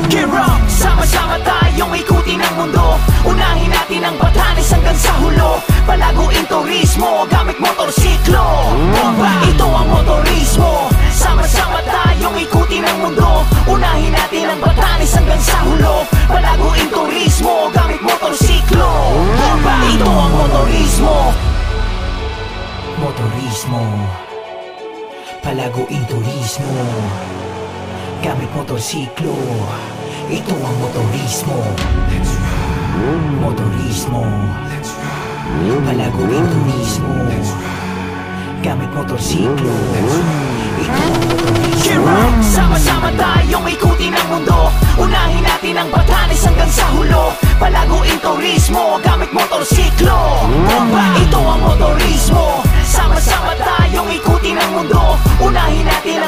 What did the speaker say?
Gear up! Sama-sama tayong ikutin ang mundo. Unahin natin ang Batanes hanggang sa hulo. Palaguin turismo gamit motorsiklo. Ito ang motorismo. Sama-sama tayong ikutin ang mundo. Unahin natin ang Batanes hanggang sa hulo. Palaguin turismo gamit motorsiklo. Ito ang motorismo. Motorismo. Palaguin turismo gamit motorsiklo. Ito ang motorismo. Motorismo. Palaguin turismo gamit motorsiklo. Ito ang motorismo. Sama-sama tayong ikutin ang mundo. Unahin natin ang Batanes hanggang sa hulo. Palaguin turismo gamit motorsiklo. Ito ang motorismo. Sama-sama tayong ikutin ang mundo. Unahin natin ang